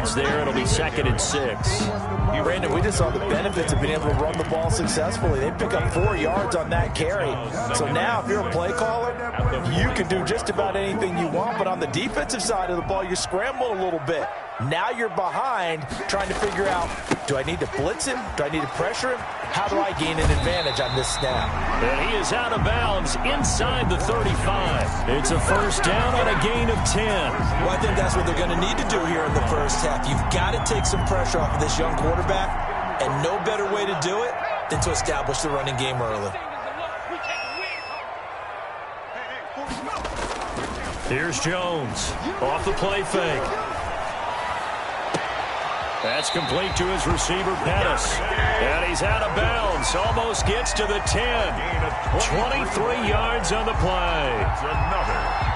yards there. It'll be 2nd and 6. Brandon, we just saw the benefits of being able to run the ball successfully. They pick up 4 yards on that carry. So now if you're a play caller, you can do just about anything you want. But on the defensive side of the ball, you're scrambling a little bit. Now you're behind trying to figure out, do I need to blitz him? Do I need to pressure him? How do I gain an advantage on this snap? And he is out of bounds inside the 35. It's a first down on a gain of 10. Well, I think that's what they're going to need to do here in the first half. You've got to take some pressure off of this young quarterback, and no better way to do it than to establish the running game early. Here's Jones off the play fake. That's complete to his receiver, Pettis. And he's out of bounds. Almost gets to the 10. 23 yards on the play.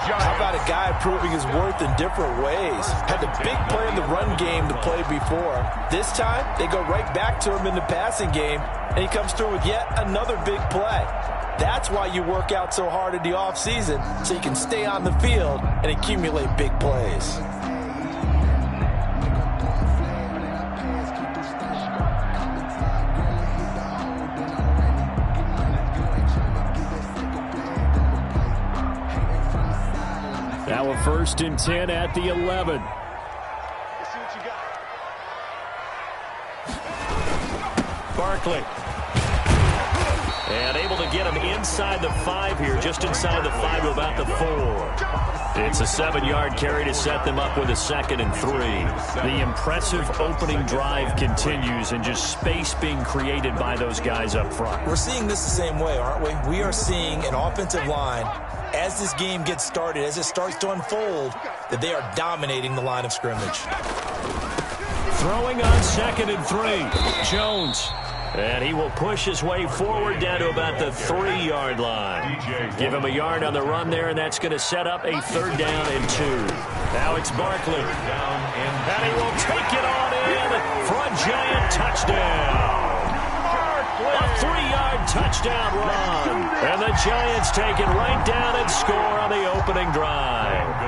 How about a guy proving his worth in different ways? Had the big play in the run game to play before. This time, they go right back to him in the passing game, and he comes through with yet another big play. That's why you work out so hard in the offseason, so you can stay on the field and accumulate big plays. Now a 1st and 10 at the 11. Barkley. And able to get him inside the 5 here, just inside the 5 to about the 4. It's a 7-yard carry to set them up with a 2nd and 3. The impressive opening drive continues, and just space being created by those guys up front. We're seeing this the same way, aren't we? We are seeing an offensive line, as this game gets started, as it starts to unfold, that they are dominating the line of scrimmage. Throwing on 2nd and 3. Jones. And he will push his way forward down to about the 3-yard line. Give him a yard on the run there, and that's going to set up a 3rd down and 2. Now it's Barkley. And he will take it on in for a giant touchdown. A 3-yard touchdown run. And the Giants take it right down and score on the opening drive.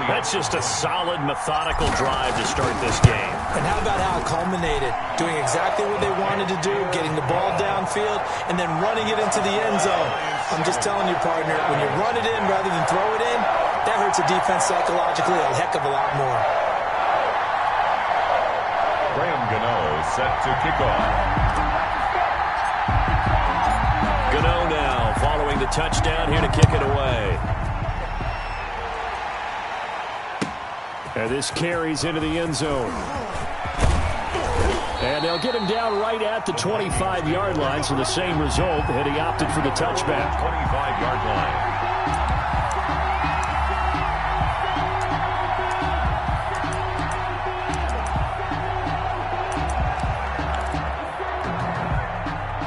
That's just a solid, methodical drive to start this game. And how about how it culminated? Doing exactly what they wanted to do, getting the ball downfield, and then running it into the end zone. I'm just telling you, partner, when you run it in rather than throw it in, that hurts a defense psychologically a heck of a lot more. Graham Gano set to kick off. Gano now following the touchdown here to kick it away. And this carries into the end zone. And they'll get him down right at the 25-yard line, so the same result, and he opted for the touchback. 25-yard line.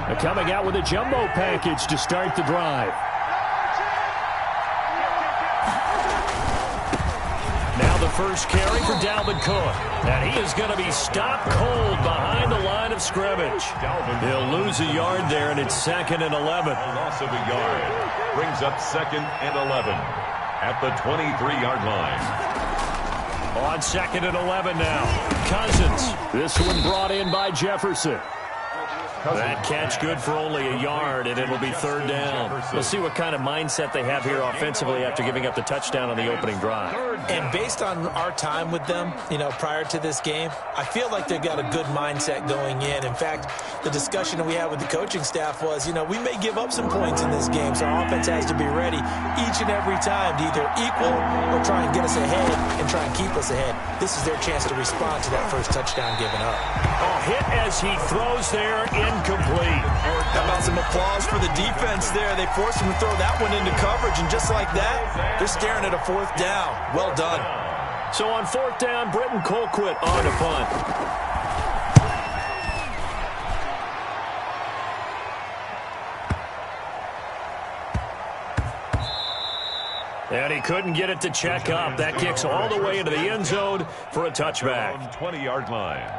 They're coming out with a jumbo package to start the drive. First carry for Dalvin Cook. And he is going to be stopped cold behind the line of scrimmage. He'll lose a yard there, and it's 2nd and 11. Loss of a yard brings up 2nd and 11 at the 23-yard line. On 2nd and 11 now. Cousins. This one brought in by Jefferson. That catch good for only a yard, and it'll be 3rd down. We'll see what kind of mindset they have here offensively after giving up the touchdown on the opening drive. And based on our time with them, prior to this game, I feel like they've got a good mindset going in. In fact, the discussion that we had with the coaching staff was, we may give up some points in this game, so our offense has to be ready each and every time to either equal or try and get us ahead and try and keep us ahead. This is their chance to respond to that first touchdown given up. A hit as he throws there, incomplete. How about some applause for the defense there? They forced him to throw that one into coverage, and just like that, they're staring at a 4th down. Well done. So on 4th down, Britton Colquitt on to punt. And he couldn't get it to check up. That kicks all the way into the end zone for a touchback. 20-yard line.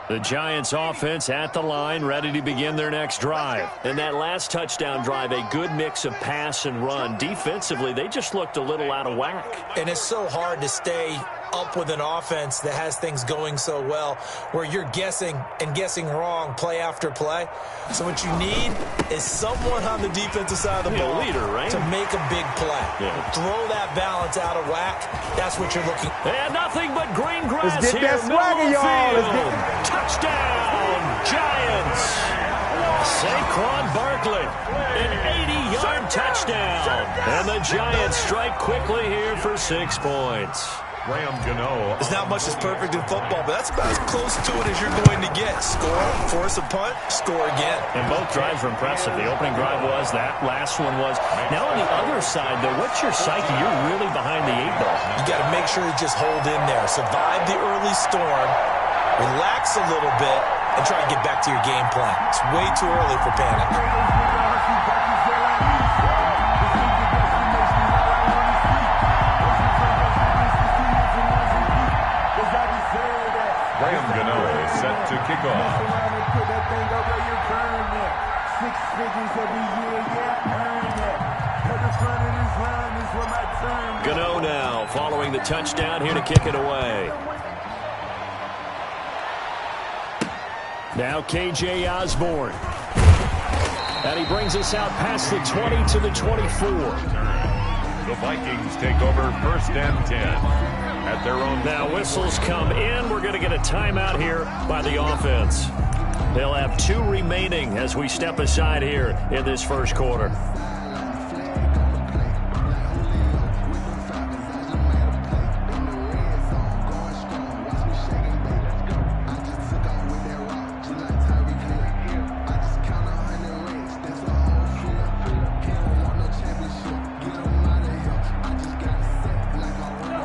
The Giants offense at the line, ready to begin their next drive. And that last touchdown drive, a good mix of pass and run. Defensively, they just looked a little out of whack. And it's so hard to stay up with an offense that has things going so well, where you're guessing and guessing wrong play after play. So what you need is someone on the defensive side of the ball leader, right? to make a big play. Yeah. Throw that balance out of whack. That's what you're looking for. And nothing but green grass Let's get here. that swagger, y'all. Touchdown, Giants. Saquon Barkley, an 80-yard touchdown. And the Giants strike quickly here for 6 points. There's not much that's perfect in football, but that's about as close to it as you're going to get. Score, force a punt, score again. And both drives were impressive. The opening drive was, that last one was. Now on the other side, though, what's your psyche? You're really behind the 8-ball. You got to make sure you just hold in there. Survive the early storm, relax a little bit, and try to get back to your game plan. It's way too early for panic. Set to kick off. Gano now following the touchdown here to kick it away. Now KJ Osborne. And he brings us out past the 20 to the 24. The Vikings take over 1st and 10. At their own. Now whistles come in. We're going to get a timeout here by the offense. They'll have 2 remaining as we step aside here in this first quarter.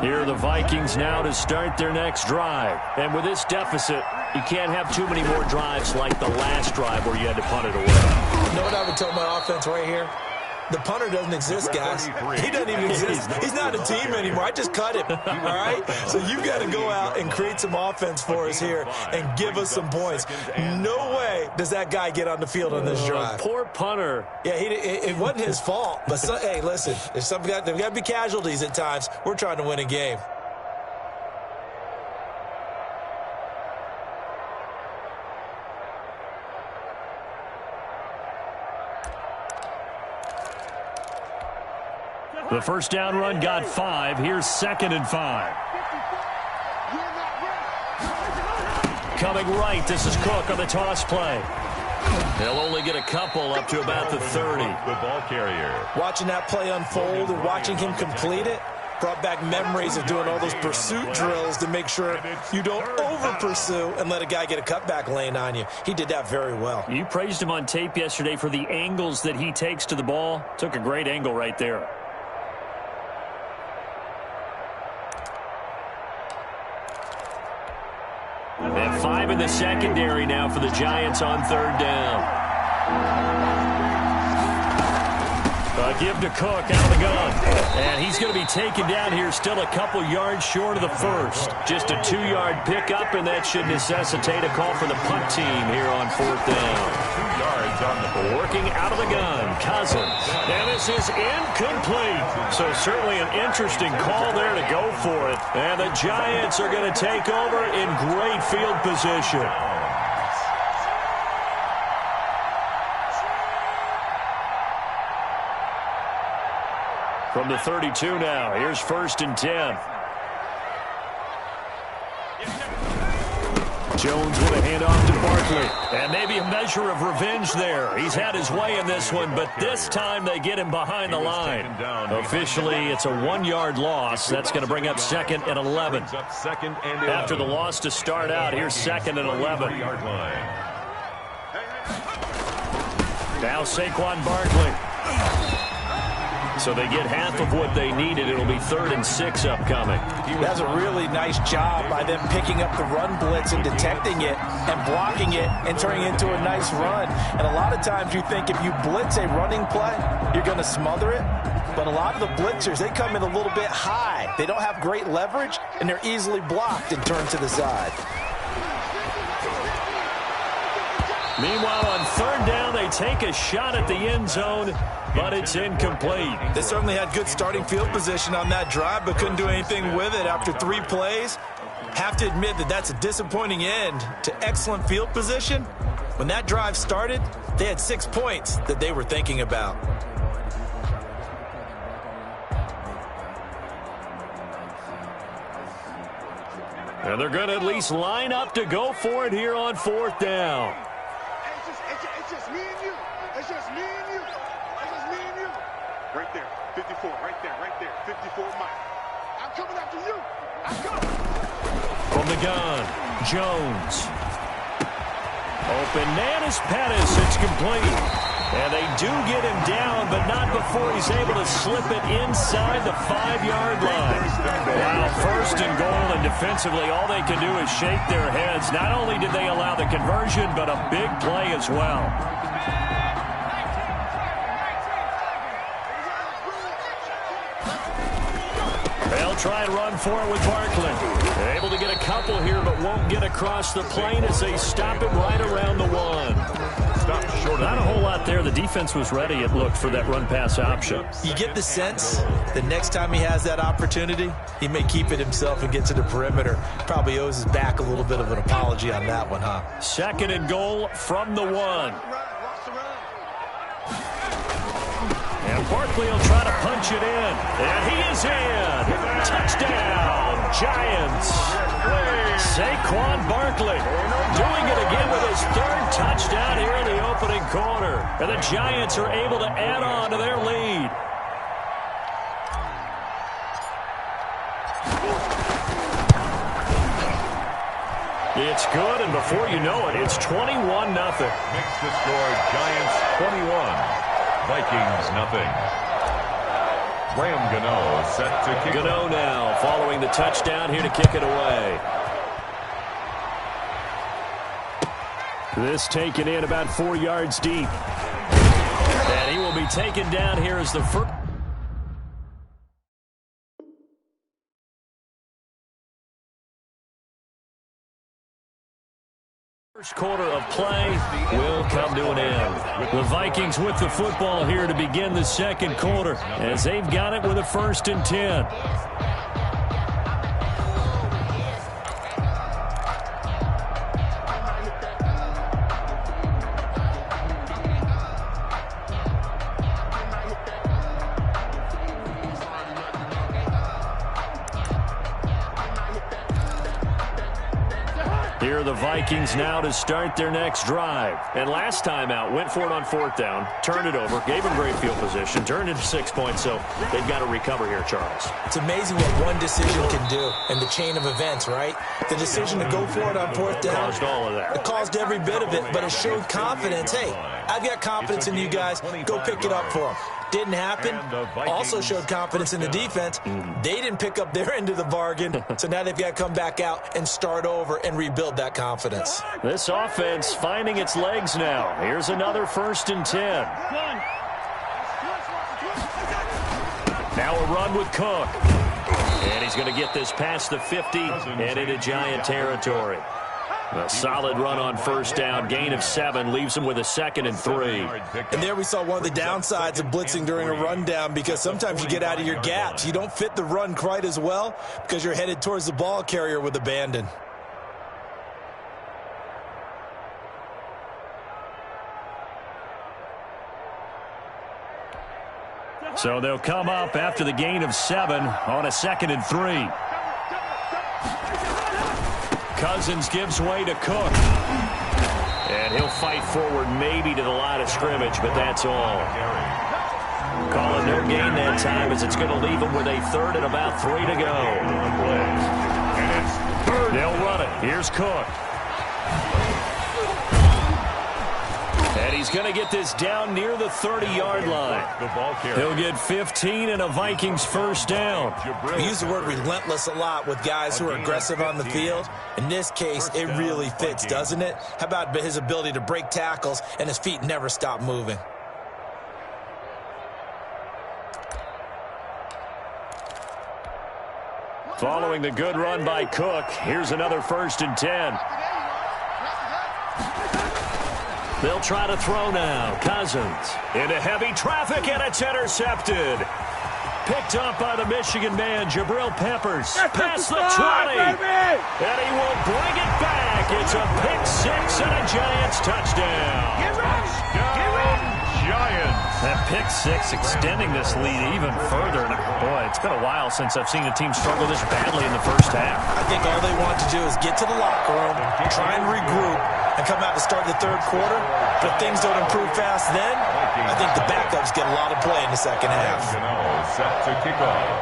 Here are the Vikings now to start their next drive. And with this deficit, you can't have too many more drives like the last drive where you had to punt it away. You know what I would tell my offense right here? The punter doesn't exist, guys. He doesn't even exist. He's not a team anymore. I just cut him, all right? So you've got to go out and create some offense for us here and give us some points. No way does that guy get on the field on this drive. Poor punter. Yeah, it wasn't his fault. But, hey, listen, there's got to be casualties at times. We're trying to win a game. The first down run got 5. Here's 2nd and 5. Coming right, this is Cook on the toss play. They'll only get a couple up to about the 30. The ball carrier. Watching that play unfold and watching him complete it brought back memories of doing all those pursuit drills to make sure you don't over-pursue and let a guy get a cutback lane on you. He did that very well. You praised him on tape yesterday for the angles that he takes to the ball. Took a great angle right there. And 5 in the secondary now for the Giants on 3rd down. Give to Cook out of the gun. And he's going to be taken down here still a couple yards short of the first. Just a 2-yard pickup, and that should necessitate a call for the punt team here on 4th down. 2 yards on the board. Working out of the gun, Cousins. And this is incomplete. So certainly an interesting call there to go for it. And the Giants are going to take over in great field position. From the 32 now, here's 1st and 10. Jones with a handoff to Barkley. And maybe a measure of revenge there. He's had his way in this one, but this time they get him behind the line. Officially, it's a 1-yard loss. That's going to bring up 2nd and 11. After the loss to start out, here's 2nd and 11. Now Saquon Barkley. So they get half of what they needed. It'll be 3rd and 6 upcoming. That's a really nice job by them picking up the run blitz and detecting it and blocking it and turning it into a nice run. And a lot of times you think if you blitz a running play, you're going to smother it. But a lot of the blitzers, they come in a little bit high. They don't have great leverage, and they're easily blocked and turned to the side. Meanwhile, on third down, they take a shot at the end zone, but it's incomplete. They certainly had good starting field position on that drive, but couldn't do anything with it after 3 plays. Have to admit that that's a disappointing end to excellent field position. When that drive started, they had 6 points that they were thinking about. And they're going to at least line up to go for it here on fourth down. It's just me and you. It's just me and you. It's just me and you. Right there. 54. Right there. 54 Mike. I'm coming after you. I'm coming. From the gun, Jones. Open man is Pettis. It's complete. And they do get him down, but not before he's able to slip it inside the 5-yard line. Wow, first and goal, and defensively, all they can do is shake their heads. Not only did they allow the conversion, but a big play as well. They'll try and run for it with Barkley. They're able to get a couple here, but won't get across the plane as they stop him right around the 1. Not a whole lot there. The defense was ready, it looked, for that run-pass option. You get the sense that next time he has that opportunity, he may keep it himself and get to the perimeter. Probably owes his back a little bit of an apology on that one, huh? Second and goal from the 1. And Barkley will try to punch it in. And he is in. Touchdown, Giants. Saquon Barkley doing it again with his 3rd touchdown here in the opening quarter. And the Giants are able to add on to their lead. It's good, and before you know it, it's 21-0. Makes the score Giants 21, Vikings nothing. Graham Gano set to kick. Gano now following the touchdown here to kick it away. This taken in about 4 yards deep. And he will be taken down here as the first quarter of play will come to an end. The Vikings with the football here to begin the second quarter as they've got it with a 1st and 10. Here are the Vikings now to start their next drive. And last time out, went for it on 4th down, turned it over, gave them great field position, turned into 6 points, so they've got to recover here, Charles. It's amazing what one decision can do in the chain of events, right? The decision to go for it on 4th down. Caused all of that. It caused every bit of it, but it showed confidence. Hey, I've got confidence in you guys. Go pick it up for them. Didn't happen. Also showed confidence in the defense. They didn't pick up their end of the bargain, so now they've got to come back out and start over and rebuild that confidence. This offense finding its legs now. Here's another 1st and 10. Now a run with Cook. And he's going to get this past the 50 and into Giant territory. A solid run on 1st down, gain of 7, leaves him with a 2nd and 3. And there we saw one of the downsides of blitzing during a rundown, because sometimes you get out of your gaps. You don't fit the run quite as well because you're headed towards the ball carrier with abandon. So they'll come up after the gain of 7 on a 2nd and 3. Cousins gives way to Cook. And he'll fight forward maybe to the line of scrimmage, but that's all. Call it no gain that time as it's going to leave him with a 3rd and about 3 to go. They'll run it. Here's Cook. And he's going to get this down near the 30-yard line. He'll get 15 and a Vikings 1st down. We use the word relentless a lot with guys who are aggressive on the field. In this case, it really fits, doesn't it? How about his ability to break tackles and his feet never stop moving? Following the good run by Cook, here's another 1st and 10. They'll try to throw now. Cousins into heavy traffic, and it's intercepted. Picked up by the Michigan man, Jabril Peppers. Past the 20. And he will bring it back. It's a pick six and a Giants touchdown. Giants. That pick six extending this lead even further. And boy, it's been a while since I've seen a team struggle this badly in the first half. I think all they want to do is get to the locker room, try and regroup, and come out to start the third quarter. But if things don't improve fast then, I think the backups get a lot of play in the second half. Set to kick off.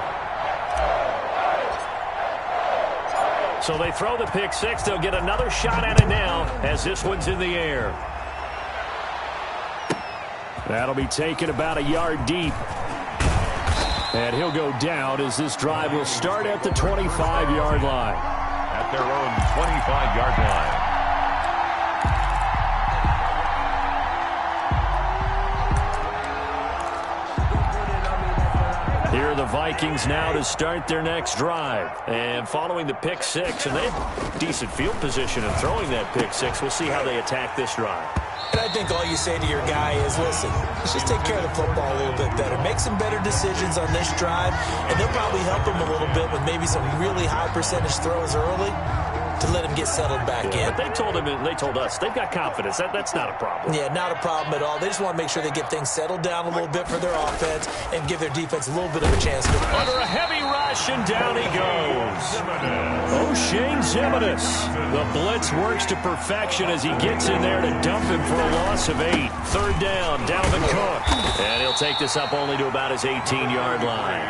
So they throw the pick six. They'll get another shot at it now as this one's in the air. That'll be taken about a yard deep. And he'll go down as this drive will start at the 25-yard line. At their own 25-yard line. Here are the Vikings now to start their next drive. And following the pick six, and they have decent field position in throwing that pick six. We'll see how they attack this drive. And I think all you say to your guy is, listen, let's just take care of the football a little bit better. Make some better decisions on this drive, and they'll probably help him a little bit with maybe some really high percentage throws early to let him get settled back in. But they told him, and they told us, they've got confidence. That's not a problem. Yeah, not a problem at all. They just want to make sure they get things settled down a little bit for their offense and give their defense a little bit of a chance. Under a heavy rush, and down he goes. O'Shane Zimenez. The blitz works to perfection as he gets in there to dump him for a loss of 8. Third down, Dalvin Cook. And he'll take this up only to about his 18-yard line.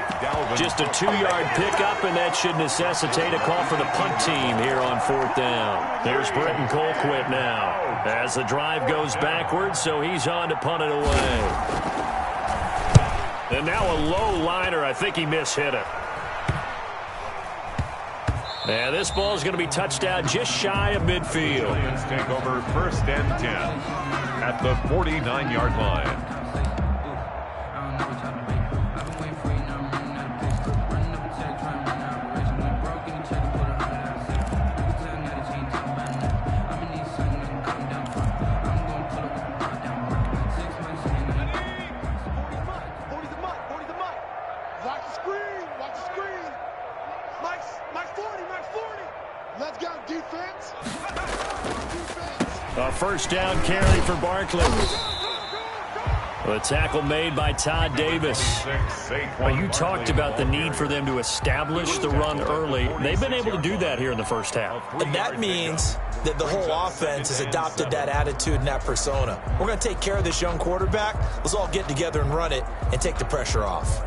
Just a 2-yard pickup, and that should necessitate a call for the punt team here on fourth down. There's Britton Colquitt now as the drive goes backwards, so he's on to punt it away. And now a low liner. I think he mishit it. And this ball is going to be touched out just shy of midfield. Giants take over first and 10 at the 49-yard line. A first down carry for Barkley. A tackle made by Todd Davis. Well, you talked about the need for them to establish the run early. They've been able to do that here in the first half. And that means that the whole offense has adopted that attitude and that persona. We're going to take care of this young quarterback. Let's all get together and run it and take the pressure off.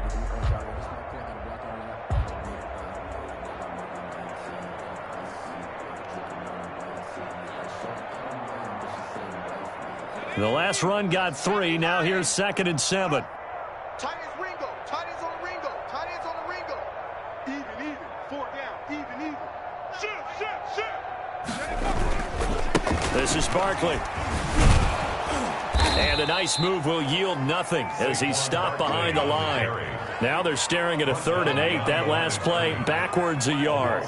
The last run got 3. Now here's 2nd and 7. Tight ends Ringo. Tight ends on the Ringo. Tight ends on the Ringo. Even. 4 down. Even. Shit. This is Barkley. And a nice move will yield nothing as he's stopped behind the line. Now they're staring at a 3rd and 8. That last play backwards a yard.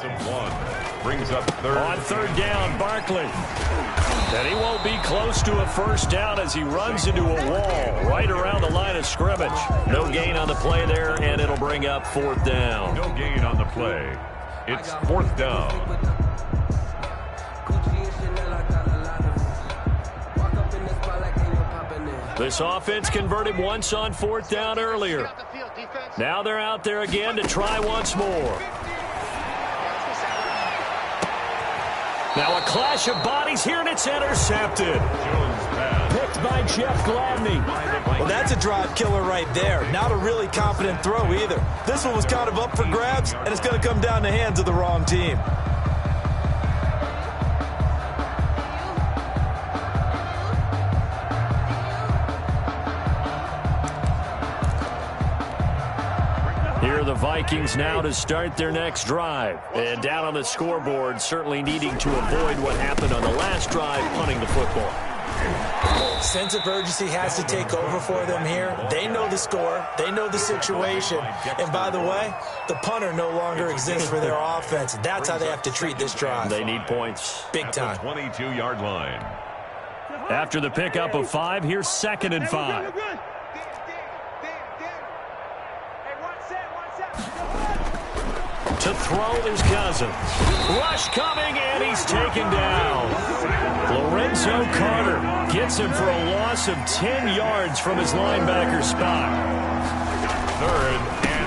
Brings up third. On 3rd down, Barkley. And he won't be close to a first down as he runs into a wall right around the line of scrimmage. No gain on the play there, and it'll bring up 4th down. No gain on the play. It's 4th down. This offense converted once on 4th down earlier. Now they're out there again to try once more. Now a clash of bodies here, and it's intercepted. Picked by Jeff Gladney. Well, that's a drive killer right there. Not a really confident throw either. This one was kind of up for grabs, and it's going to come down the hands of the wrong team. Here are the Vikings now to start their next drive. And down on the scoreboard, certainly needing to avoid what happened on the last drive, punting the football. Sense of urgency has to take over for them here. They know the score. They know the situation. And by the way, the punter no longer exists for their offense. That's how they have to treat this drive. They need points. Big time. 22-yard line. After the pickup of 5, here's 2nd and 5. To throw his cousin. Rush coming, and he's taken down. Lorenzo Carter gets him for a loss of 10 yards from his linebacker spot.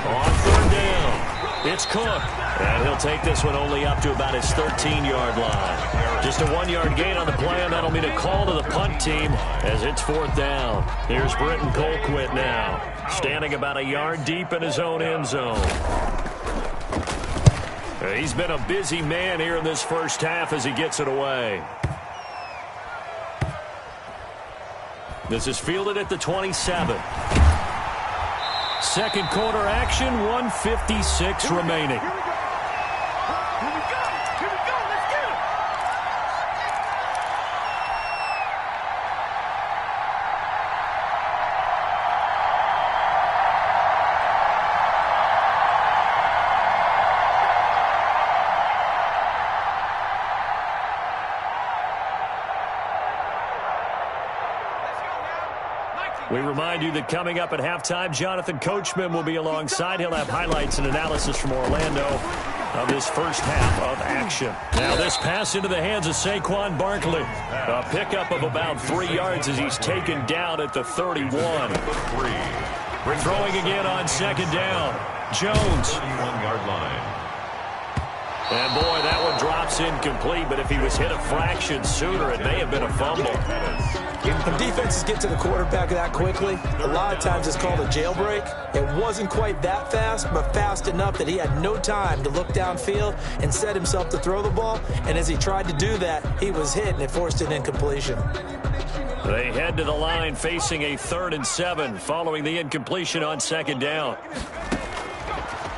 On 3rd down, it's Cook. And he'll take this one only up to about his 13-yard line. Just a 1-yard gain on the play, and that'll mean a call to the punt team as it's 4th down. Here's Britton Colquitt now, standing about a yard deep in his own end zone. He's been a busy man here in this first half as he gets it away. This is fielded at the 27. Second quarter action, 1:56 remaining. We remind you that coming up at halftime, Jonathan Coachman will be alongside. He'll have highlights and analysis from Orlando of this first half of action. Now this pass into the hands of Saquon Barkley. A pickup of about 3 yards as he's taken down at the 31. Throwing again on 2nd down. Jones. 1-yard line. And boy, that one drops incomplete, but if he was hit a fraction sooner, it may have been a fumble. When defenses get to the quarterback that quickly, a lot of times it's called a jailbreak. It wasn't quite that fast, but fast enough that he had no time to look downfield and set himself to throw the ball. And as he tried to do that, he was hit, and it forced an incompletion. They head to the line facing a 3rd and 7 following the incompletion on 2nd down.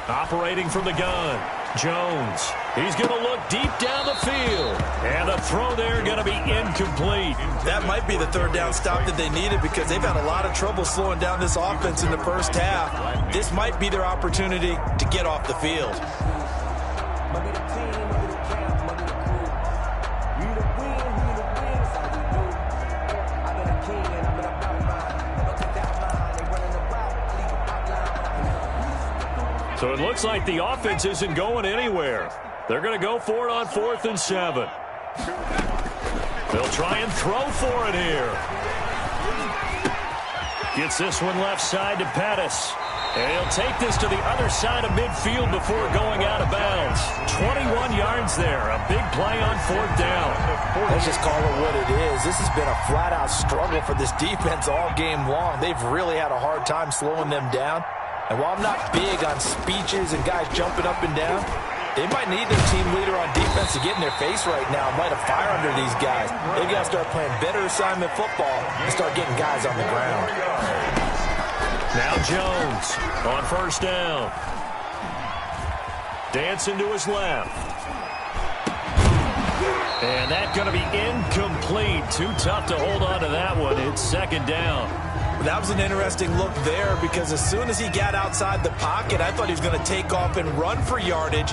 Operating from the gun, Jones. He's going to look deep down the field. And the throw there going to be incomplete. That might be the 3rd down stop that they needed because they've had a lot of trouble slowing down this offense in the first half. This might be their opportunity to get off the field. So it looks like the offense isn't going anywhere. They're going to go for it on 4th and 7. They'll try and throw for it here. Gets this one left side to Pettis. And he'll take this to the other side of midfield before going out of bounds. 21 yards there. A big play on 4th down. Let's just call it what it is. This has been a flat-out struggle for this defense all game long. They've really had a hard time slowing them down. And while I'm not big on speeches and guys jumping up and down, they might need their team leader on defense to get in their face right now and light a fire under these guys. They've got to start playing better assignment football and start getting guys on the ground. Now Jones on 1st down. Dancing to his left. And that's going to be incomplete. Too tough to hold on to that one. It's 2nd down. That was an interesting look there because as soon as he got outside the pocket, I thought he was going to take off and run for yardage.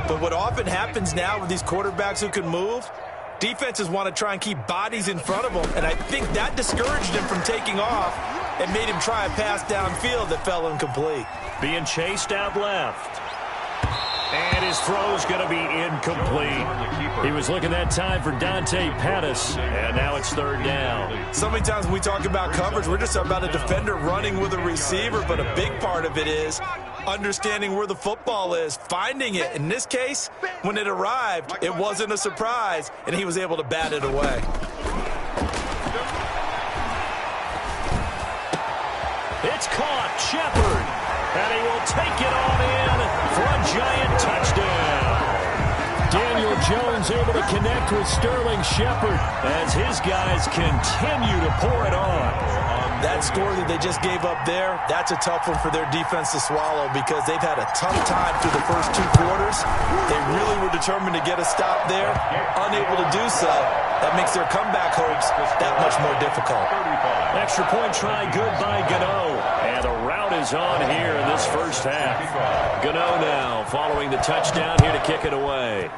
But what often happens now with these quarterbacks who can move, defenses want to try and keep bodies in front of them. And I think that discouraged him from taking off and made him try a pass downfield that fell incomplete. Being chased out left. And his throw's going to be incomplete. He was looking that time for Dante Pettis, and now it's 3rd down. So many times when we talk about coverage, we're just talking about a defender running with a receiver, but a big part of it is understanding where the football is, finding it. In this case, when it arrived, it wasn't a surprise, and he was able to bat it away. It's caught, Shepard, and he will take it on in for a giant touchdown. Daniel Jones able to connect with Sterling Shepard as his guys continue to pour it on. That score that they just gave up there, that's a tough one for their defense to swallow because they've had a tough time through the first 2 quarters. They really were determined to get a stop there, unable to do so. That makes their comeback hopes that much more difficult. Extra point try good by Gano. And the route is on here in this first half. Gano now following the touchdown here to kick it away.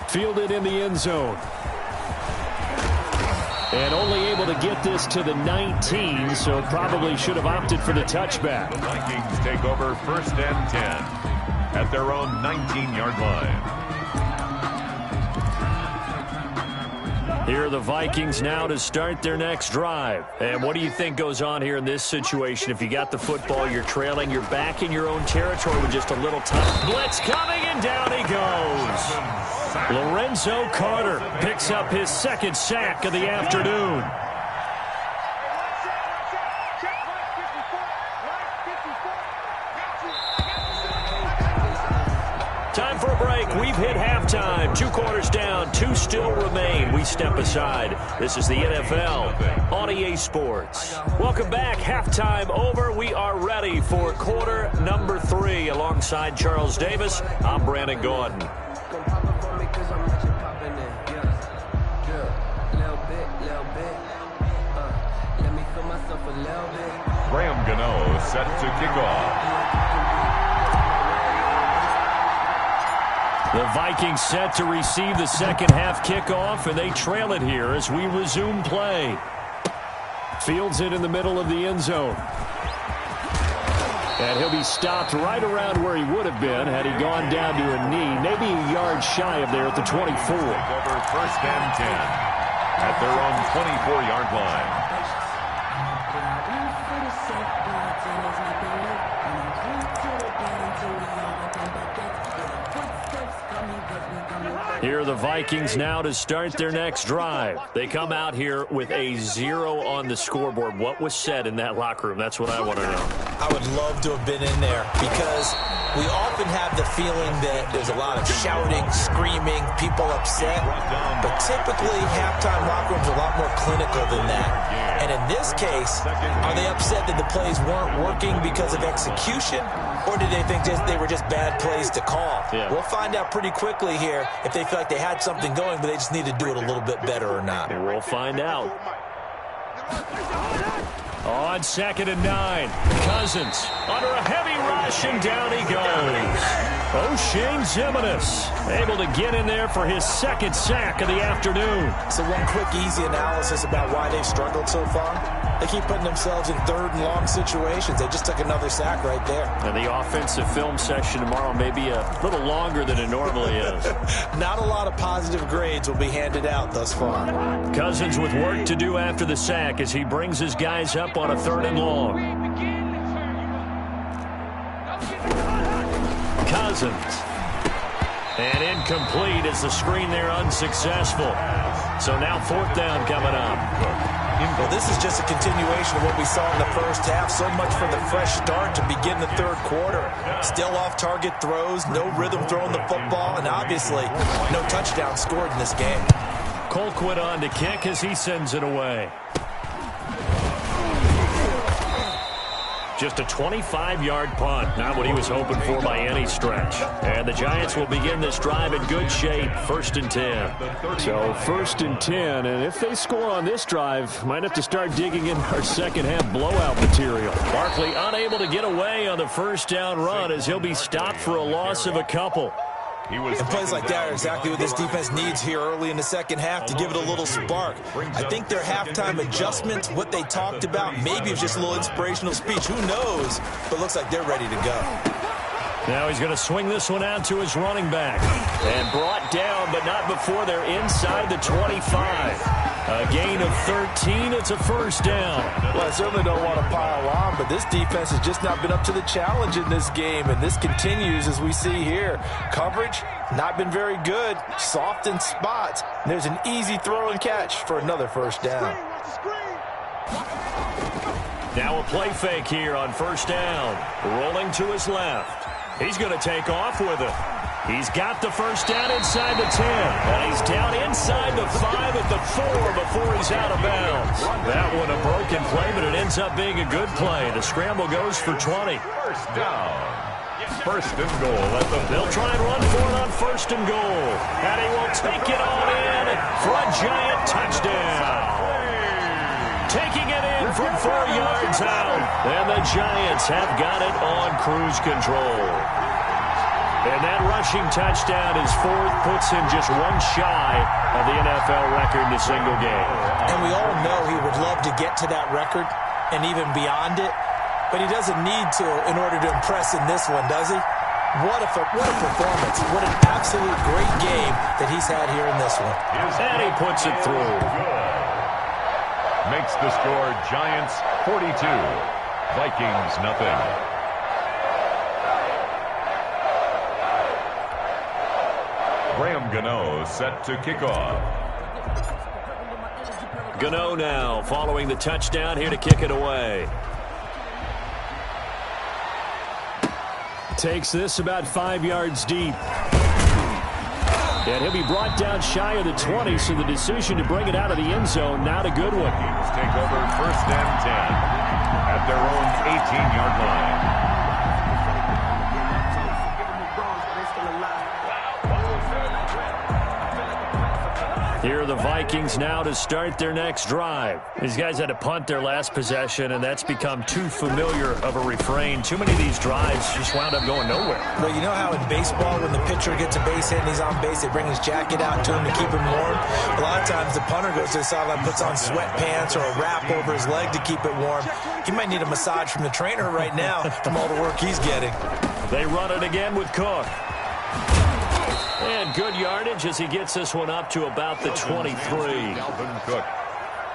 Fielded in the end zone. And only able to get this to the 19, so probably should have opted for the touchback. The Vikings take over 1st and 10 at their own 19-yard line. Here are the Vikings now to start their next drive. And what do you think goes on here in this situation? If you got the football, you're trailing, you're back in your own territory with just a little time. Blitz coming, and down he goes. Lorenzo Carter picks up his 2nd sack of the afternoon. Time for a break. We've hit halftime. 2 quarters down. 2 still remain. We step aside. This is the NFL on EA Sports. Welcome back. Halftime over. We are ready for quarter number 3. Alongside Charles Davis, I'm Brandon Gordon. Graham Gano set to kick off. The Vikings set to receive the second half kickoff, and they trail it here as we resume play. Fields it in the middle of the end zone. And he'll be stopped right around where he would have been had he gone down to a knee, maybe a yard shy of there at the 24. Over 1st and 10 at their own 24-yard line. Here are the Vikings now to start their next drive. They come out here with a 0 on the scoreboard. What was said in that locker room? That's what I want to know. I would love to have been in there because we often have the feeling that there's a lot of shouting, screaming, people upset. But typically, halftime locker rooms are a lot more clinical than that. And in this case, are they upset that the plays weren't working because of execution? Or did they think they were just bad plays to call? Yeah. We'll find out pretty quickly here if they feel like they had something going, but they just need to do it a little bit better or not. We'll find out. On 2nd and 9, Cousins under a heavy rush, and down he goes. O'Shane Zimenez able to get in there for his 2nd sack of the afternoon. So one quick, easy analysis about why they've struggled so far. They keep putting themselves in 3rd and long situations. They just took another sack right there. And the offensive film session tomorrow may be a little longer than it normally is. Not a lot of positive grades will be handed out thus far. Cousins with work to do after the sack as he brings his guys up on a 3rd and long. Cousins. And incomplete as the screen there unsuccessful. So now 4th down coming up. Well, this is just a continuation of what we saw in the first half. So much for the fresh start to begin the 3rd quarter. Still off-target throws, no rhythm throwing the football, and obviously no touchdown scored in this game. Colquitt on to kick as he sends it away. Just a 25-yard punt. Not what he was hoping for by any stretch. And the Giants will begin this drive in good shape. 1st and 10. So 1st and 10. And if they score on this drive, might have to start digging in our second half blowout material. Barkley unable to get away on the 1st down run as he'll be stopped for a loss of a couple. And plays like that are exactly what this defense needs here early in the second half to give it a little spark. I think their halftime adjustment, what they talked about, maybe it's just a little inspirational speech. Who knows? But it looks like they're ready to go. Now he's going to swing this one out to his running back. And brought down, but not before they're inside the 25. A gain of 13. It's a 1st down. Well, I certainly don't want to pile on, but this defense has just not been up to the challenge in this game, and this continues as we see here. Coverage, not been very good. Soft in spots. And there's an easy throw and catch for another 1st down. Now a play fake here on 1st down. Rolling to his left. He's going to take off with it. He's got the 1st down inside the 10. And he's down inside the 5 at the 4 before he's out of bounds. That one a broken play, but it ends up being a good play. The scramble goes for 20. 1st down. 1st and goal at the... They'll try and run for it on 1st and goal. And he will take it all in for a Giant touchdown. Taking it in from 4 yards out. And the Giants have got it on cruise control. And that rushing touchdown is fourth, puts him just one shy of the NFL record in a single game. And we all know he would love to get to that record and even beyond it, but he doesn't need to in order to impress in this one, does he? What a performance. What an absolute great game that he's had here in this one. And he puts it through. Makes the score Giants 42, Vikings nothing. Graham Gano set to kick off. Gano now following the touchdown here to kick it away. Takes this about 5 yards deep. And he'll be brought down shy of the 20, so the decision to bring it out of the end zone, not a good one. Vikings take over 1st and 10 at their own 18-yard line. Here are the Vikings now to start their next drive. These guys had to punt their last possession, and that's become too familiar of a refrain. Too many of these drives just wound up going nowhere. Well, you know how in baseball, when the pitcher gets a base hit and he's on base, they bring his jacket out to him to keep him warm? A lot of times the punter goes to the sideline, puts on sweatpants or a wrap over his leg to keep it warm. He might need a massage from the trainer right now from all the work he's getting. They run it again with Cook. And good yardage as he gets this one up to about the 23.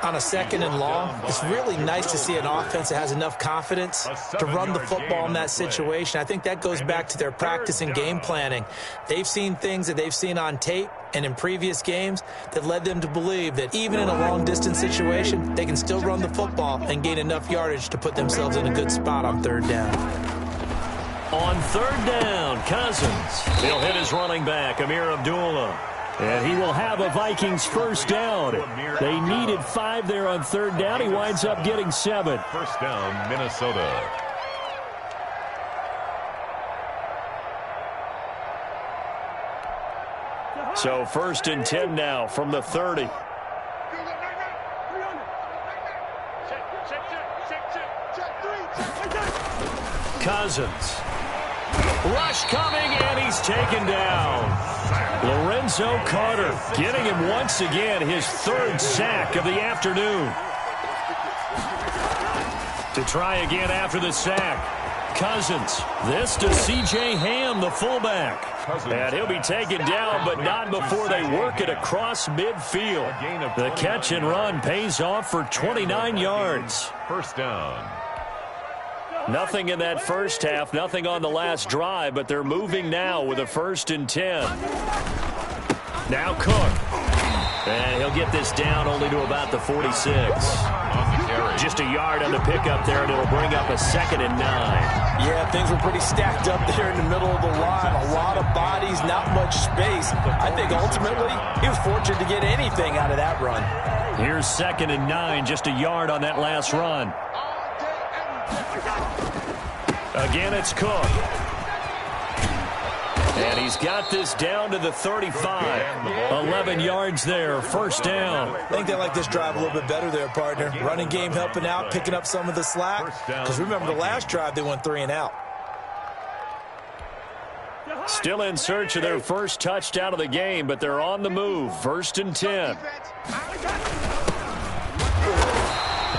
On a 2nd and long, it's really nice to see an offense that has enough confidence to run the football in that situation. I think that goes back to their practice and game planning. They've seen things that they've seen on tape and in previous games that led them to believe that even in a long-distance situation, they can still run the football and gain enough yardage to put themselves in a good spot on 3rd down. On 3rd down, Cousins. He'll hit his running back, Amir Abdullah. And he will have a Vikings 1st down. They needed 5 there on 3rd down. He winds up getting 7. 1st down, Minnesota. So 1st and 10 now from the 30. Cousins. Rush coming, and he's taken down. Lorenzo Carter getting him once again his 3rd sack of the afternoon. To try again after the sack. Cousins. This to C.J. Ham, the fullback. And he'll be taken down, but not before they work it across midfield. The catch and run pays off for 29 yards. 1st down. Nothing in that first half, nothing on the last drive, but they're moving now with a 1st and 10. Now Cook. And he'll get this down only to about the 46. Just a yard on the pickup there, and it'll bring up a 2nd and 9. Yeah, things were pretty stacked up there in the middle of the line. A lot of bodies, not much space. I think ultimately he was fortunate to get anything out of that run. Here's 2nd and 9, just a yard on that last run. Again, it's Cook. And he's got this down to the 35. 11 yards there, 1st down. I think they like this drive a little bit better there, partner. Running game helping out, picking up some of the slack. Because remember, the last drive they went 3 and out. Still in search of their first touchdown of the game, but they're on the move. 1st and 10.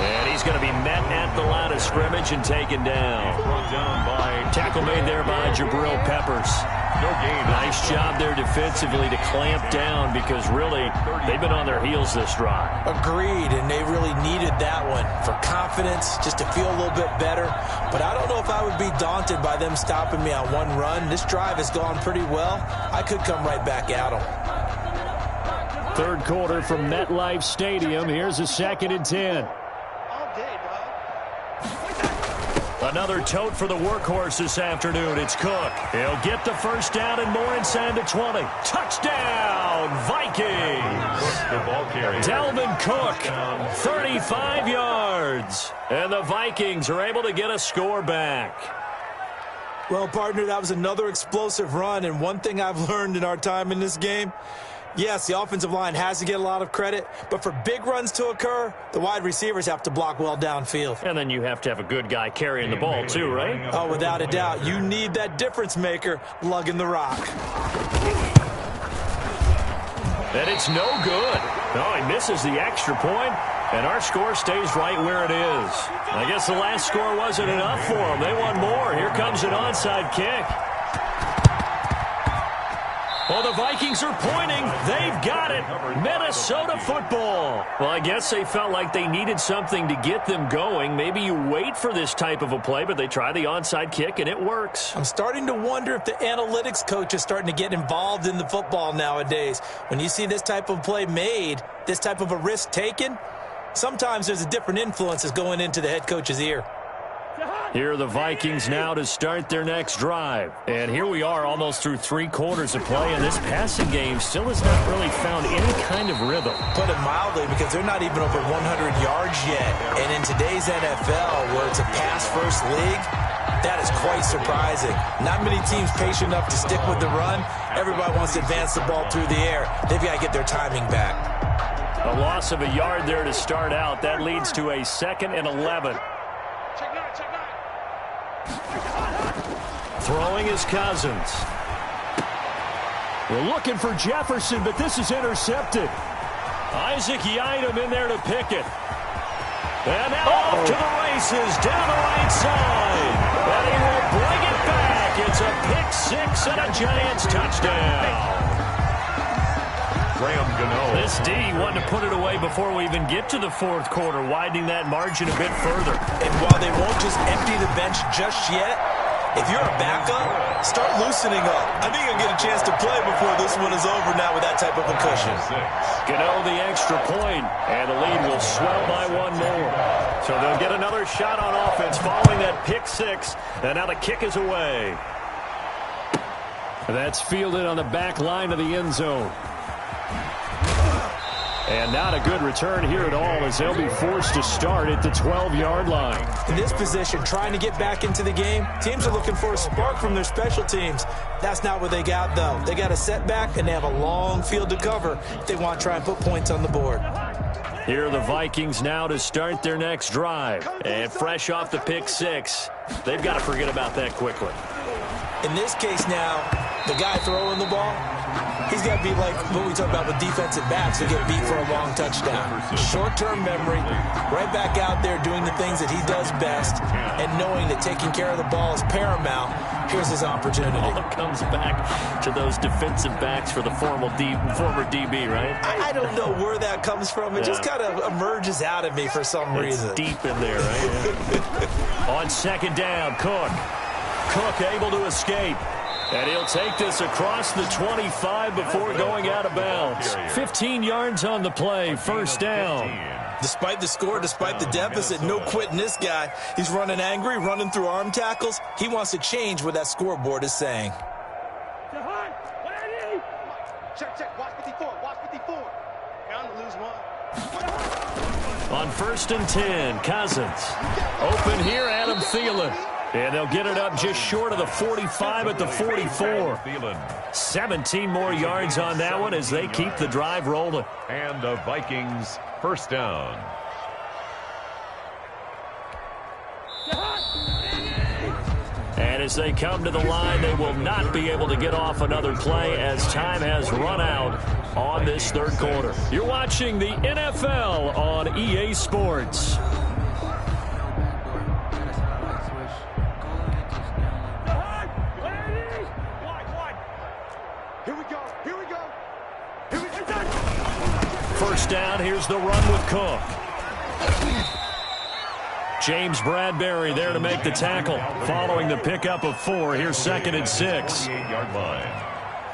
And he's going to be met at the line of scrimmage and taken down. Tackle made there by Jabril Peppers. Nice job there defensively to clamp down, because really they've been on their heels this drive. Agreed, and they really needed that one for confidence, just to feel a little bit better. But I don't know if I would be daunted by them stopping me on one run. This drive has gone pretty well. I could come right back at them. 3rd quarter from MetLife Stadium. Here's a 2nd and 10. Another tote for the workhorse this afternoon. It's Cook. He'll get the 1st down and more inside the 20. Touchdown, Vikings! Dalvin Cook, 35 yards. And the Vikings are able to get a score back. Well, partner, that was another explosive run. And one thing I've learned in our time in this game, Yes, the offensive line has to get a lot of credit, but for big runs to occur, the wide receivers have to block well downfield. And then you have to have a good guy carrying the ball too, right? Oh, without a doubt. You need that difference maker lugging the rock. And it's no good. No, he misses the extra point, and our score stays right where it is. I guess the last score wasn't enough for them. They want more. Here comes an onside kick. Well, the Vikings are pointing. They've got it. Minnesota football. Well, I guess they felt like they needed something to get them going. Maybe you wait for this type of a play, but they try the onside kick, and it works. I'm starting to wonder if the analytics coach is starting to get involved in the football nowadays. When you see this type of play made, this type of a risk taken, sometimes there's a different influence that's going into the head coach's ear. Here are the Vikings now to start their next drive. And here we are almost through 3 quarters of play, and this passing game still has not really found any kind of rhythm. Put it mildly, because they're not even over 100 yards yet. And in today's NFL, where it's a pass-first league, that is quite surprising. Not many teams patient enough to stick with the run. Everybody wants to advance the ball through the air. They've got to get their timing back. A loss of a yard there to start out. That leads to a 2nd and 11. Throwing is Cousins. We're looking for Jefferson, but this is intercepted. Isaac Yiadom in there to pick it. And now off to the races down the right side. And he will bring it back. It's a pick 6 and a Giants touchdown. This D wanted to put it away before we even get to the 4th quarter, widening that margin a bit further. And while they won't just empty the bench just yet, if you're a backup, start loosening up. I think you'll get a chance to play before this one is over now with that type of a cushion. Gano the extra point, and the lead will swell by 1 more. So they'll get another shot on offense following that pick 6, and now the kick is away. That's fielded on the back line of the end zone. And not a good return here at all, as they'll be forced to start at the 12-yard line. In this position, trying to get back into the game, teams are looking for a spark from their special teams. That's not what they got, though. They got a setback, and they have a long field to cover if they want to try and put points on the board. Here are the Vikings now to start their next drive. And fresh off the pick 6, they've got to forget about that quickly. In this case now, the guy throwing the ball, he's got to be like what we talk about with defensive backs who get beat for a long touchdown. Short-term memory, right back out there doing the things that he does best, and knowing that taking care of the ball is paramount. Here's his opportunity. All comes back to those defensive backs for the former DB, right? I don't know where that comes from. It just kind of emerges out of me for some reason. It's deep in there, right? On 2nd down, Cook able to escape. And he'll take this across the 25 before going out of bounds. 15 yards on the play, 1st down. Despite the score, despite the deficit, no quitting this guy. He's running angry, running through arm tackles. He wants to change what that scoreboard is saying. Check. Watch 54. Watch 54. Bound to lose one. On 1st and 10, Cousins. Open here, Adam Thielen. And they'll get it up just short of the 45 at the 44. 17 more yards on that one as they keep the drive rolling. And the Vikings 1st down. And as they come to the line, they will not be able to get off another play as time has run out on this 3rd quarter. You're watching the NFL on EA Sports. First down, here's the run with Cook. James Bradbury there to make the tackle. Following the pickup of 4, here's 2nd and 6. 8-yard line.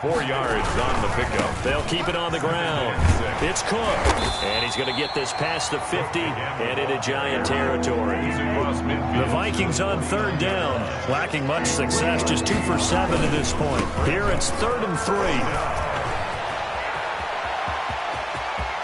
4 yards on the pickup. They'll keep it on the ground. It's Cook. And he's going to get this past the 50 and into Giant territory. The Vikings on 3rd down. Lacking much success, just 2 for 7 to this point. Here it's 3rd and 3.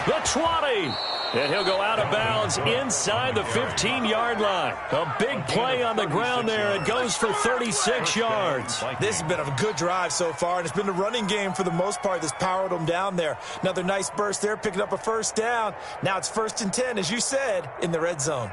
The 20. And he'll go out of bounds inside the 15-yard line. A big play on the ground there. It goes for 36 yards. This has been a good drive so far, and it's been the running game for the most part that's powered them down there. Another nice burst there, picking up a first down. Now it's 1st and 10, as you said, in the red zone.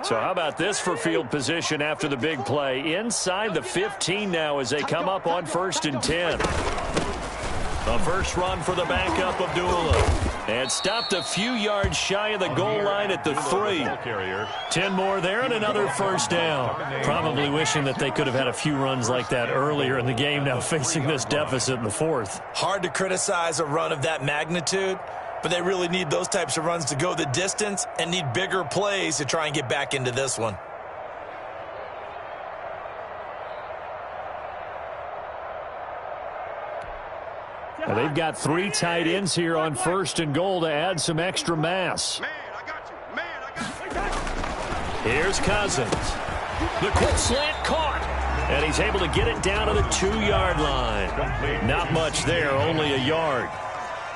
So how about this for field position after the big play? Inside the 15 now as they come up on 1st and 10. The first run for the backup, Abdullah. And stopped a few yards shy of the goal line at the 3. 10 more there and another first down. Probably wishing that they could have had a few runs like that earlier in the game, now facing this deficit in the 4th. Hard to criticize a run of that magnitude, but they really need those types of runs to go the distance and need bigger plays to try and get back into this one. Now they've got 3 tight ends here on 1st and goal to add some extra mass. Man, I got you. Man, I got you. Here's Cousins. The quick slant caught. And he's able to get it down to the 2-yard line. Not much there, only a yard.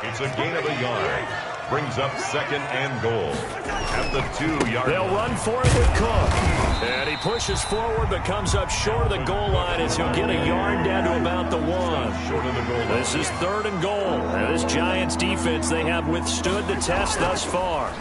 It's a gain of a yard. Brings up 2nd and goal at the 2-yard line. They'll run for it with Cook. And he pushes forward but comes up short of the goal line as he'll get a yard down to about the 1. Short of the goal line. This is 3rd and goal. Now this Giants defense, they have withstood the test thus far.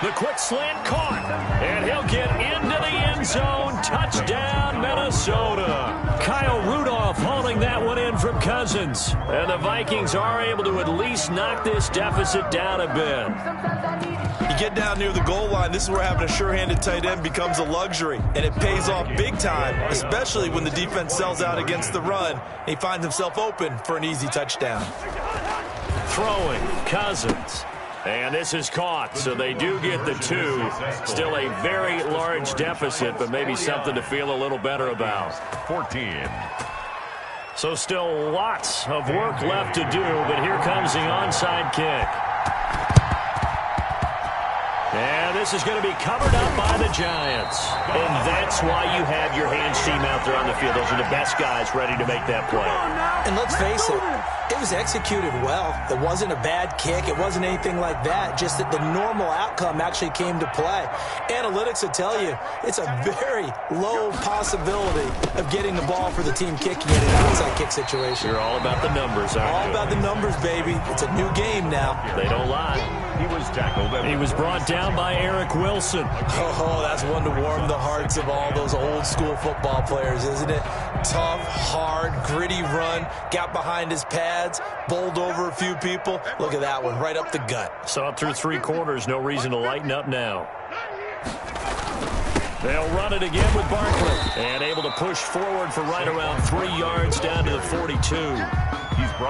The quick slant caught. And he'll get into the end zone. Touchdown, Minnesota. Kyle Rudolph hauling that one in from Cousins. And the Vikings are able to at least knock this deficit down a bit. You get down near the goal line, this is where having a sure-handed tight end becomes a luxury. And it pays off big time, especially when the defense sells out against the run. And he finds himself open for an easy touchdown. Throwing, Cousins. And this is caught, so they do get the 2. Still a very large deficit, but maybe something to feel a little better about. 14. So still lots of work left to do, but here comes the onside kick. And this is going to be covered up by the Giants. And that's why you have your hands team out there on the field. Those are the best guys ready to make that play. And let's face it, it was executed well. It wasn't a bad kick. It wasn't anything like that. Just that the normal outcome actually came to play. Analytics will tell you it's a very low possibility of getting the ball for the team kicking it in an onside kick situation. You're all about the numbers, aren't you? All about the numbers, baby. It's a new game now. They don't lie. He was tackled. He was brought down by Eric Wilson. Oh, that's one to warm the hearts of all those old school football players, isn't it? Tough, hard, gritty run. Got behind his pads, bowled over a few people. Look at that one, right up the gut. Saw it through 3 quarters. No reason to lighten up now. They'll run it again with Barkley. And able to push forward for right around 3 yards down to the 42.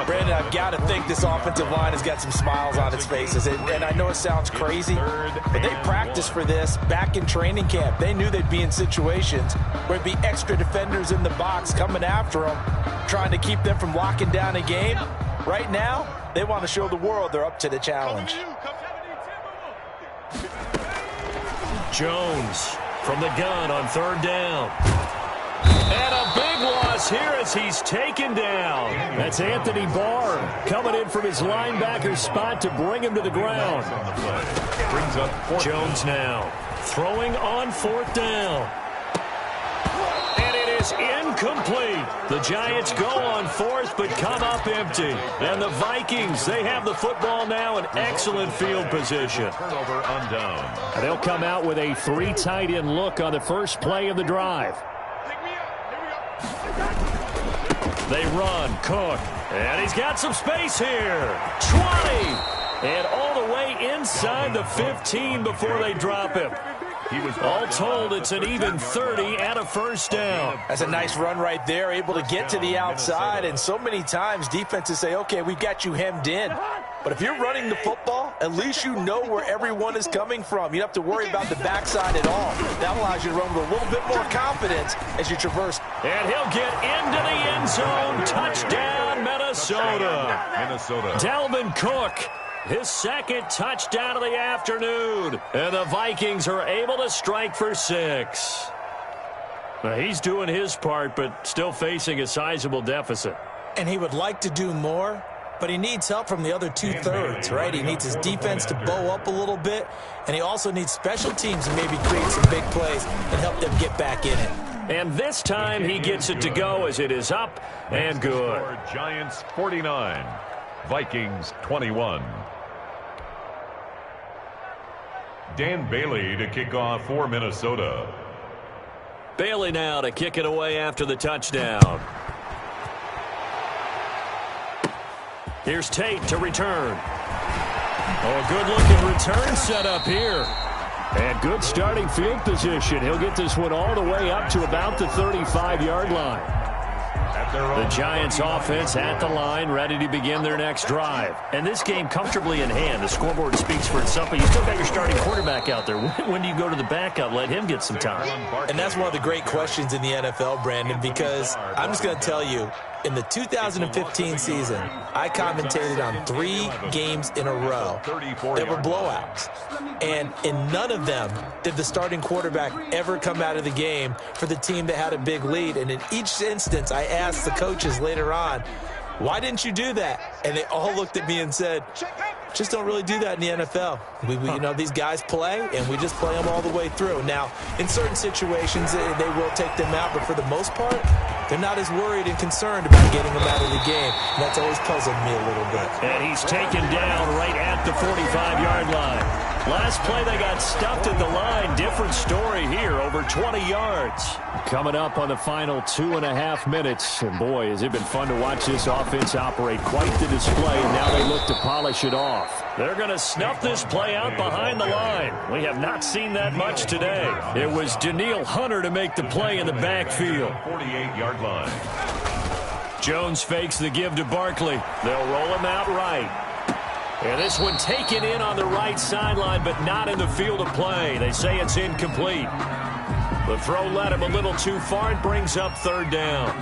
Brandon, I've got to think this offensive line has got some smiles on its faces. And I know it sounds crazy, but they practiced for this back in training camp. They knew they'd be in situations where there'd be extra defenders in the box coming after them, trying to keep them from locking down a game. Right now, they want to show the world they're up to the challenge. Jones from the gun on 3rd down. And a big loss here as he's taken down. That's Anthony Barr coming in from his linebacker spot to bring him to the ground. Brings up Jones now throwing on 4th down. And it is incomplete. The Giants go on 4th but come up empty. And the Vikings, they have the football now in excellent field position. turnover on down. They'll come out with a 3 tight end look on the first play of the drive. They run, Cook, and he's got some space here. 20, and all the way inside the 15 before they drop him. All told, it's an even 30 and a first down. That's a nice run right there, able to get to the outside. And so many times defenses say, okay, we've got you hemmed in. But if you're running the football, at least you know where everyone is coming from. You don't have to worry about the backside at all. That allows you to run with a little bit more confidence as you traverse. And he'll get into the end zone. Touchdown, Minnesota. Minnesota. Dalvin Cook His second touchdown of the afternoon. And the Vikings are able to strike for 6. Now, he's doing his part, but still facing a sizable deficit. And he would like to do more, but he needs help from the other two-thirds, right? He needs his defense to bow up a little bit, and he also needs special teams to maybe create some big plays and help them get back in it. And this time he gets it to go as it is up and good. Giants 49, Vikings 21. Dan Bailey to kick off for Minnesota. Bailey now to kick it away after the touchdown. Here's Tate to return. Oh, good-looking return set up here. And good starting field position. He'll get this one all the way up to about the 35-yard line. The Giants offense at the line, ready to begin their next drive. And this game comfortably in hand. The scoreboard speaks for itself, but you still got your starting quarterback out there. When do you go to the backup? Let him get some time. And that's one of the great questions in the NFL, Brandon, because I'm just going to tell you, in the 2015 season, I commentated on 3 games in a row that were blowouts. And in none of them did the starting quarterback ever come out of the game for the team that had a big lead. And in each instance, I asked the coaches later on, why didn't you do that? And they all looked at me and said, just don't really do that in the NFL. You know, these guys play, and we just play them all the way through. Now, in certain situations, they will take them out, but for the most part, they're not as worried and concerned about getting them out of the game. And that's always puzzled me a little bit. And he's taken down right at the 45-yard line. Last play, they got stuffed at the line. Different story here, over 20 yards. Coming up on the final 2.5 minutes. And boy, has it been fun to watch this offense operate. Quite the display, and now they look to polish it off. They're going to snuff this play out behind the line. We have not seen that much today. It was Danielle Hunter to make the play in the backfield. 48-yard line. Jones fakes the give to Barkley. They'll roll him out right. And this one taken in on the right sideline, but not in the field of play. They say it's incomplete. The throw led him a little too far. It brings up 3rd down.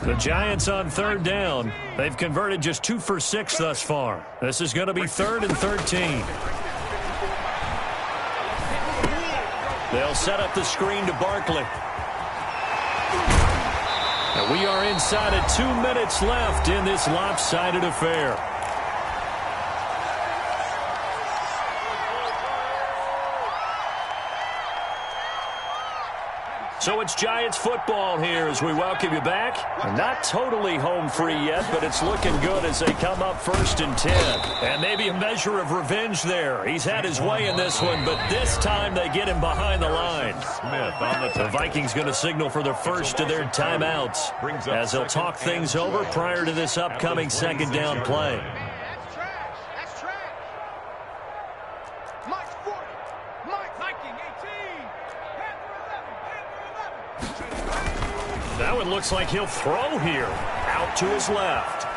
The Giants on 3rd down. They've converted just 2 for 6 thus far. This is going to be 3rd and 13. They'll set up the screen to Barkley. And we are inside of 2 minutes left in this lopsided affair. So it's Giants football here as we welcome you back. Not totally home free yet, but it's looking good as they come up 1st and 10. And maybe a measure of revenge there. He's had his way in this one, but this time they get him behind the line. Smith on the Vikings going to signal for the first of their timeouts as they'll talk things over prior to this upcoming 2nd down play. That's trash. Mike 40. Mike Viking 18. That one looks like he'll throw here. Out to his left.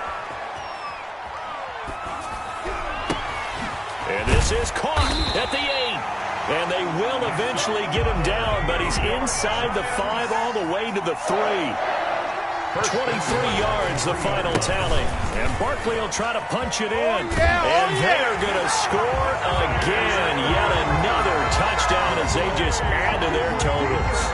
And this is caught at the 8. And they will eventually get him down, but he's inside the 5 all the way to the 3. 23 yards, the final tally. And Barkley will try to punch it in. And they're going to score again. Yet another touchdown as they just add to their totals.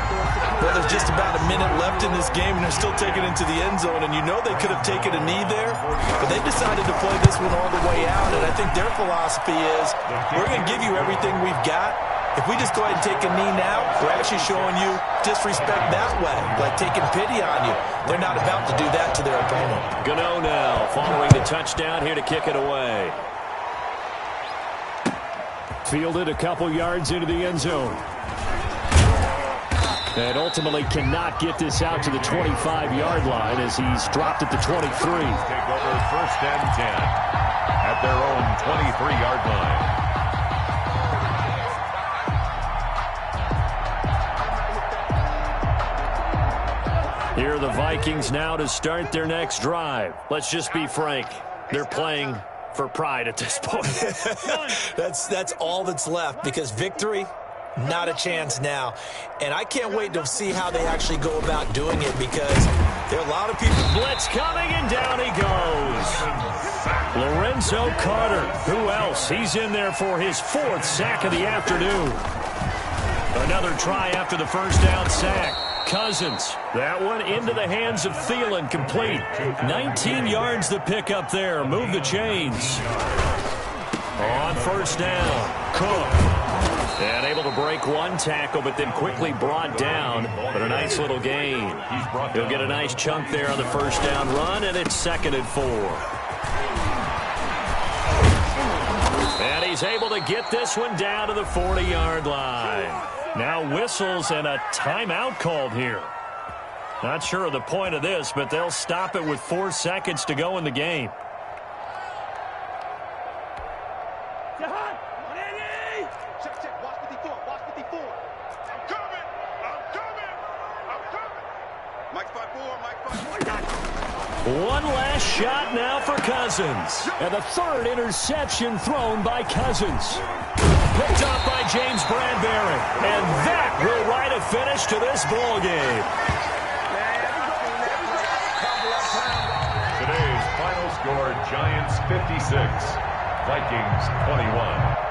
Well, there's just about a minute left in this game, and they're still taking it into the end zone. And you know they could have taken a knee there, but they decided to play this one all the way out. And I think their philosophy is, we're going to give you everything we've got. If we just go ahead and take a knee now, we're actually showing you disrespect that way, like taking pity on you. They're not about to do that to their opponent. Gano now following the touchdown here to kick it away. Fielded a couple yards into the end zone. And ultimately cannot get this out to the 25-yard line as he's dropped at the 23. Take over 1st and 10 at their own 23-yard line. Here are the Vikings now to start their next drive. Let's just be frank. They're playing for pride at this point. That's all that's left, because victory Not a chance now. And I can't wait to see how they actually go about doing it because there are a lot of people. Blitz coming, and down he goes. Lorenzo Carter. Who else? He's in there for his 4th sack of the afternoon. Another try after the first down sack. Cousins. That one into the hands of Thielen, complete. 19 yards to pick up there. Move the chains. On first down, Cook. And able to break one tackle, but then quickly brought down. But a nice little gain. He'll get a nice chunk there on the first down run, and it's 2nd and 4. And he's able to get this one down to the 40-yard line. Now whistles and a timeout called here. Not sure of the point of this, but they'll stop it with 4 seconds to go in the game. One last shot now for Cousins. And the 3rd interception thrown by Cousins. Picked up by James Bradbury. And that will write a finish to this ball game. Today's final score, Giants 56, Vikings 21.